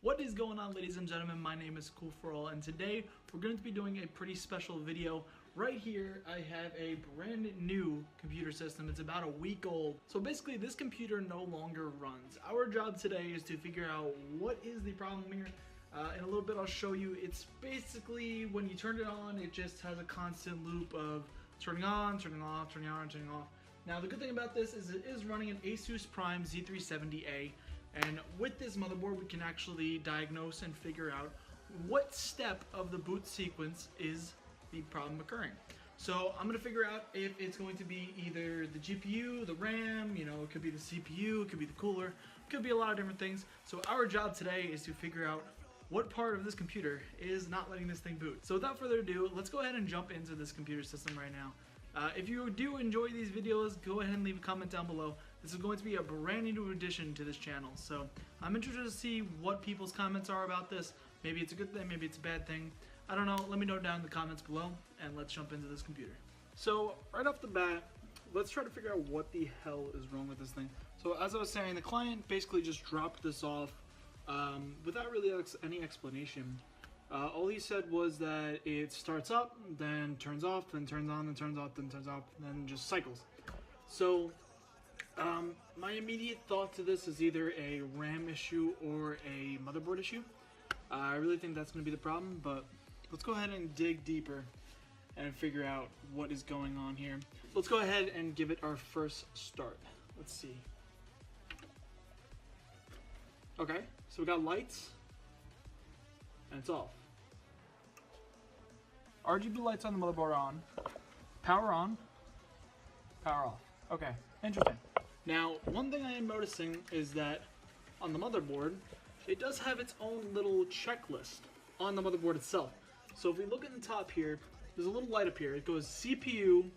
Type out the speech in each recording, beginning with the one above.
What is going on, ladies and gentlemen? My name is Cool for All, and today we're going to be doing a pretty special video. Right here, I have a brand new computer system. It's about a week old. So basically, this computer no longer runs. Our job today is to figure out what is the problem here. In a little bit, I'll show you. It's basically, when you turn it on, it just has a constant loop of turning on, turning off, turning on, turning off. Now, the good thing about this is it is running an Asus Prime Z370A. And with this motherboard, we can actually diagnose and figure out what step of the boot sequence is the problem occurring. So I'm going to figure out if it's going to be either the GPU, the RAM, it could be the CPU, it could be the cooler, it could be a lot of different things. So our job today is to figure out what part of this computer is not letting this thing boot. So without further ado, let's go ahead and jump into this computer system right now. If you do enjoy these videos, go ahead and leave a comment down below. This is going to be a brand new addition to this channel, so I'm interested to see what people's comments are about this. Maybe it's a good thing, maybe it's a bad thing. I don't know. Let me know down in the comments below, and let's jump into this computer. So right off the bat, let's try to figure out what the hell is wrong with this thing. So as I was saying, the client basically just dropped this off without really any explanation. All he said was that it starts up, then turns off, then turns on, then turns off, then turns off, then just cycles. So my immediate thought to this is either a RAM issue or a motherboard issue. I really think that's going to be the problem, but let's go ahead and dig deeper and figure out what is going on here. Let's go ahead and give it our first start. Let's see. Okay, so we got lights, and it's off. RGB lights on the motherboard on, power off. Okay, interesting. Now, one thing I am noticing is that on the motherboard, it does have its own little checklist on the motherboard itself. So if we look at the top here, there's a little light up here. It goes CPU,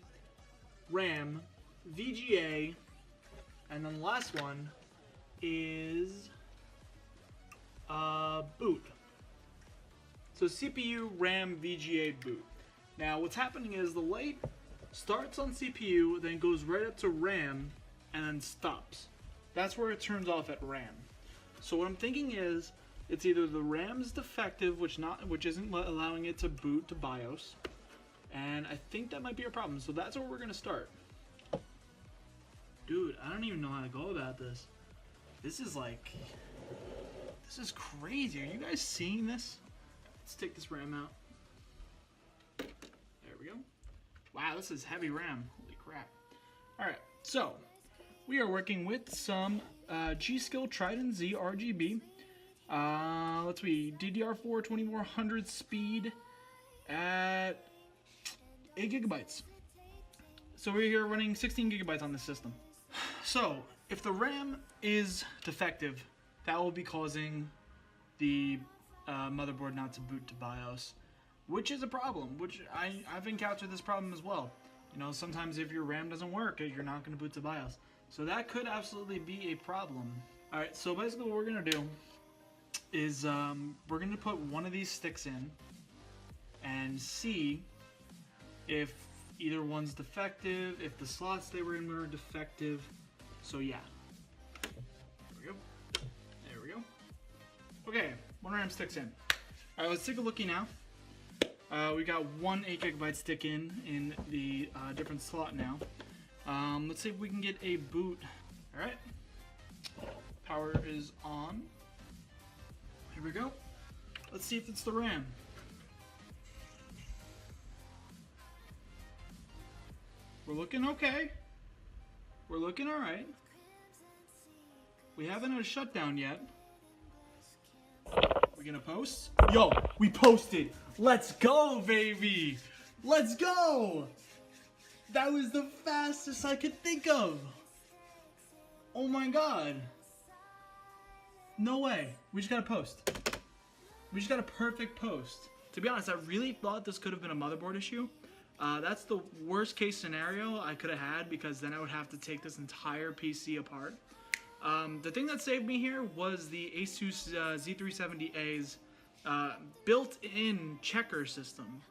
RAM, VGA, and then the last one is boot. So CPU, RAM, VGA, boot. Now what's happening is the light starts on CPU, then goes right up to RAM, and then stops. That's where it turns off at RAM. So what I'm thinking is, it's either the RAM is defective, which isn't allowing it to boot to BIOS, and I think that might be a problem. So that's where we're gonna start. Dude, I don't even know how to go about this. This is crazy. Are you guys seeing this? Let's take this RAM out. There we go. Wow, this is heavy RAM. Holy crap. Alright, so we are working with some G-Skill Trident Z RGB. Let's see, DDR4 2400 speed at 8 gigabytes. So we're here running 16 gigabytes on this system. So if the RAM is defective, that will be causing the motherboard not to boot to BIOS, which is a problem, which I've encountered this problem as well. Sometimes if your RAM doesn't work, you're not going to boot to BIOS. So that could absolutely be a problem. Alright, so basically what we're going to do is we're going to put one of these sticks in and see if either one's defective, if the slots they were in were defective. So yeah. There we go. There we go. Okay, one RAM stick's in. Alright, let's take a looky now. We got one 8 gigabyte stick in the different slot now. Let's see if we can get a boot. Alright. Power is on. Here we go. Let's see if it's the RAM. We're looking okay. We're looking alright. We haven't had a shutdown yet. We gonna post? Yo, we posted. Let's go, baby. Let's go. That was the fastest I could think of. Oh my god. No way. We just got a post. We just got a perfect post. To be honest, I really thought this could have been a motherboard issue. That's the worst case scenario I could have had, because then I would have to take this entire PC apart. The thing that saved me here was the Asus Z370A's built-in checker system.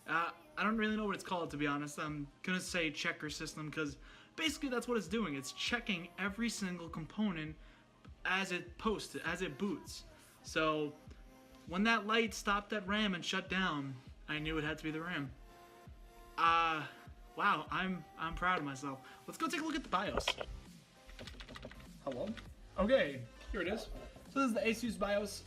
I don't really know what it's called, to be honest. I'm gonna say checker system because basically that's what it's doing. It's checking every single component as it boots. So when that light stopped at RAM and shut down, I knew it had to be the RAM. Wow, I'm proud of myself. Let's go take a look at the BIOS. Hello? Okay, here it is. So this is the ASUS BIOS.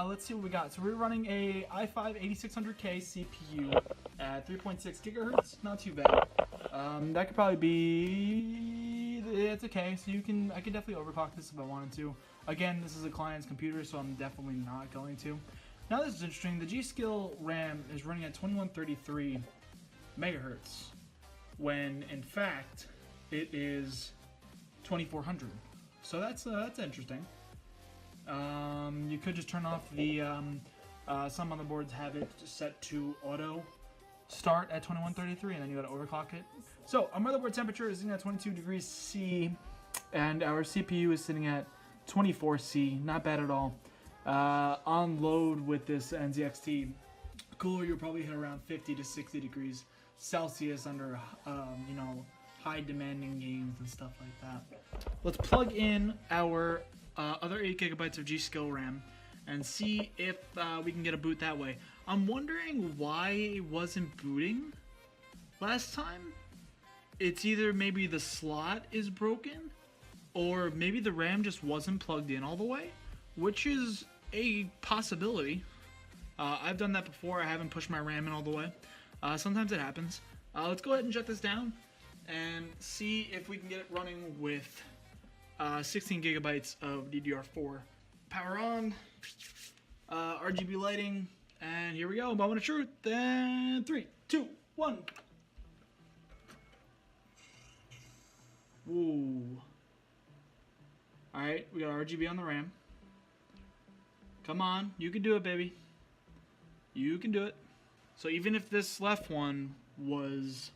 Let's see what we got. So we're running a i5 8600K CPU at 3.6 gigahertz. Not too bad. That could probably be, it's okay. So I could definitely overclock this if I wanted to. Again, this is a client's computer, so I'm definitely not going to. Now this is interesting. The G.Skill RAM is running at 2133 megahertz, when in fact it is 2400. So that's interesting. You could just turn off the, some motherboards have it set to auto start at 2133 and then you gotta overclock it. So our motherboard temperature is sitting at 22 degrees C and our CPU is sitting at 24 C, not bad at all. On load with this NZXT cooler, you'll probably hit around 50 to 60 degrees Celsius under, you know, high demanding games and stuff like that. Let's plug in our other 8 gigabytes of G.Skill RAM and see if we can get a boot that way. I'm wondering why it wasn't booting last time. It's either maybe the slot is broken or maybe the RAM just wasn't plugged in all the way, which is a possibility. I've done that before. I haven't pushed my RAM in all the way. Sometimes it happens. Let's go ahead and shut this down and see if we can get it running with 16 gigabytes of DDR4. Power on, RGB lighting, and here we go. Moment of truth. And 3, 2, 1. Whoa. Alright, we got RGB on the RAM. Come on, you can do it, baby. You can do it. So even if this left one was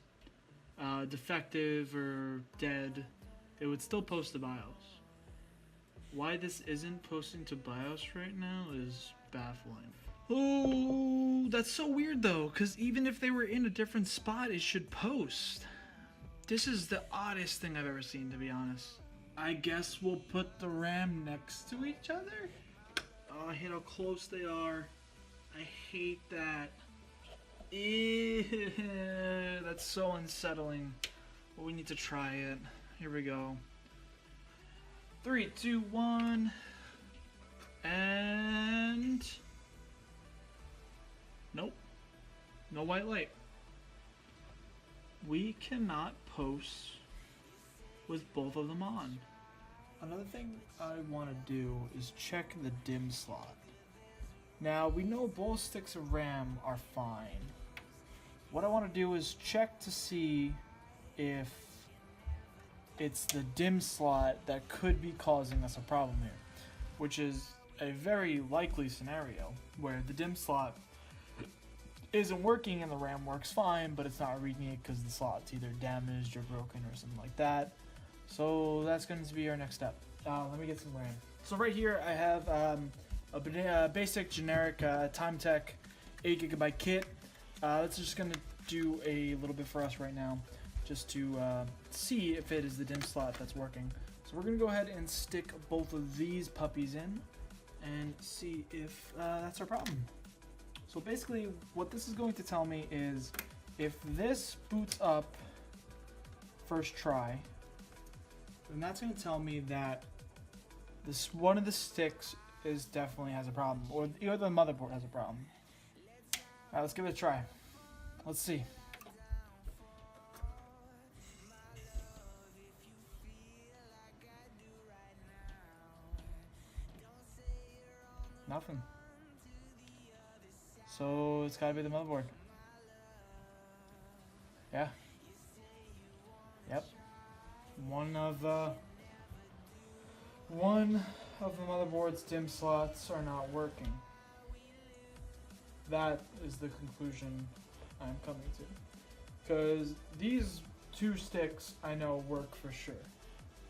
defective or dead, it would still post to BIOS. Why this isn't posting to BIOS right now is baffling. Oh, that's so weird though, because even if they were in a different spot, it should post. This is the oddest thing I've ever seen, to be honest. I guess we'll put the RAM next to each other? Oh, I hate how close they are. I hate that. Ew, that's so unsettling. But we need to try it. Here we go. 3, 2, 1. And... nope. No white light. We cannot post with both of them on. Another thing I want to do is check the DIMM slot. Now, we know both sticks of RAM are fine. What I want to do is check to see if it's the DIMM slot that could be causing us a problem here, which is a very likely scenario where the DIMM slot isn't working and the RAM works fine, but it's not reading it because the slot's either damaged or broken or something like that. So that's going to be our next step. Let me get some RAM. So right here I have a basic generic Timetech 8 GB kit. That's just going to do a little bit for us right now, just to see if it is the DIMM slot that's working. So we're going to go ahead and stick both of these puppies in and see if that's our problem. So basically what this is going to tell me is if this boots up first try, then that's going to tell me that this one of the sticks definitely has a problem, or the motherboard has a problem. Alright, let's give it a try. Let's see. Nothing. So it's gotta be the motherboard. Yeah. Yep. One of the motherboard's DIMM slots are not working. That is the conclusion I'm coming to. Because these two sticks I know work for sure.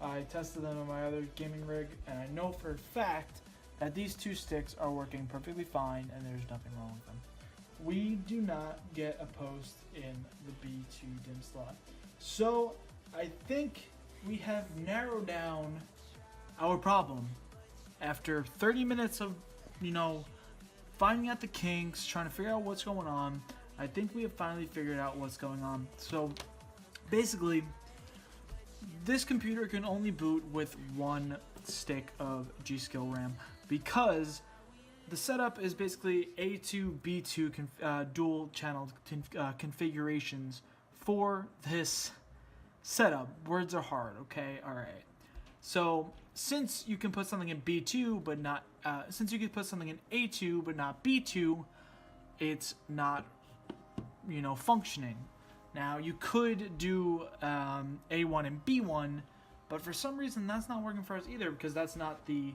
I tested them on my other gaming rig and I know for a fact that these two sticks are working perfectly fine and there's nothing wrong with them. We do not get a post in the B2 DIMM slot. So I think we have narrowed down our problem after 30 minutes of you know, finding out the kinks, trying to figure out what's going on. I think we have finally figured out what's going on. So basically, this computer can only boot with one stick of G.Skill RAM because the setup is basically A2, B2 dual channel configurations for this setup. Words are hard, okay? Alright. So since you can put something in B2 but not, since you can put something in A2 but not B2, it's not, you know, functioning. Now you could do A1 and B1, but for some reason that's not working for us either because that's not the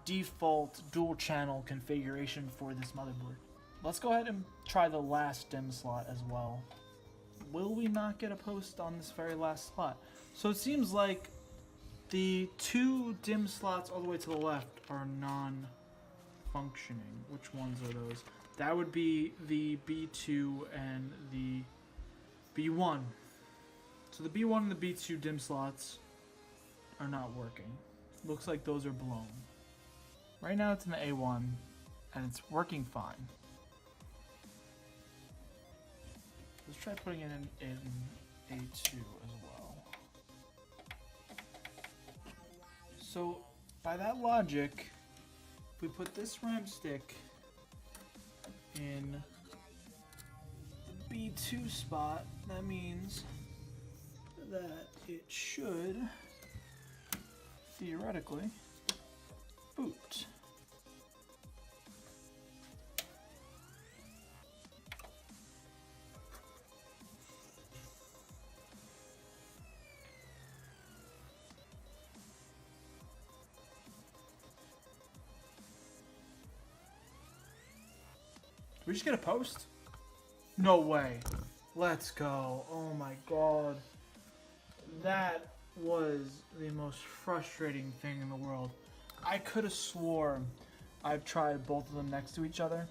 default dual channel configuration for this motherboard. Let's go ahead and try the last DIMM slot as well. Will we not get a post on this very last slot? So it seems like the two DIMM slots all the way to the left are non-functioning. Which ones are those? That would be the B2 and the B1. So the B1 and the B2 DIMM slots are not working. Looks like those are blown. Right now it's in the A1 and it's working fine. Let's try putting it in A2 as well. So by that logic, if we put this RAM stick in the B2 spot, that means that it should theoretically boot. Did we just get a post? No way. Let's go. Oh my god. That was the most frustrating thing in the world. I could have sworn I've tried both of them next to each other,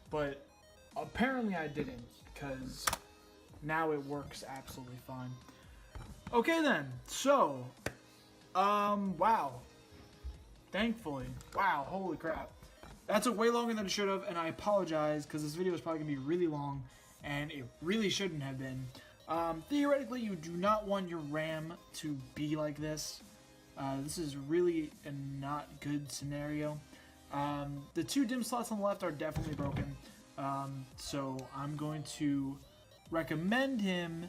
but apparently I didn't because now it works absolutely fine. Okay then, so, wow. Thankfully, wow, holy crap. That took way longer than it should have, and I apologize because this video is probably going to be really long, and it really shouldn't have been. Theoretically, you do not want your RAM to be like this. This is really a not good scenario. The two DIMM slots on the left are definitely broken, so I'm going to recommend him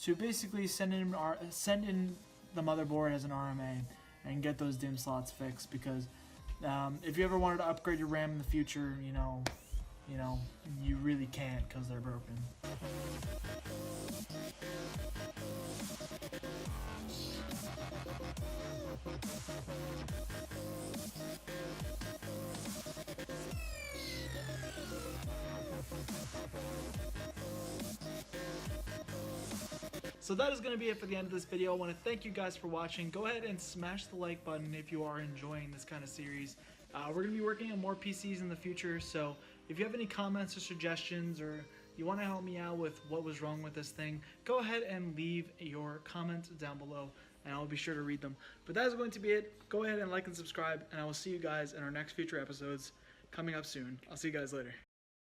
to basically send in the motherboard as an RMA and get those DIMM slots fixed because if you ever wanted to upgrade your RAM in the future, you know, you really can't because they're broken. So that is going to be it for the end of this video. I want to thank you guys for watching. Go ahead and smash the like button if you are enjoying this kind of series. We're going to be working on more PCs in the future, so if you have any comments or suggestions or you want to help me out with what was wrong with this thing, go ahead and leave your comments down below and I'll be sure to read them. But that is going to be it. Go ahead and like and subscribe, and I will see you guys in our next future episodes coming up soon. I'll see you guys later.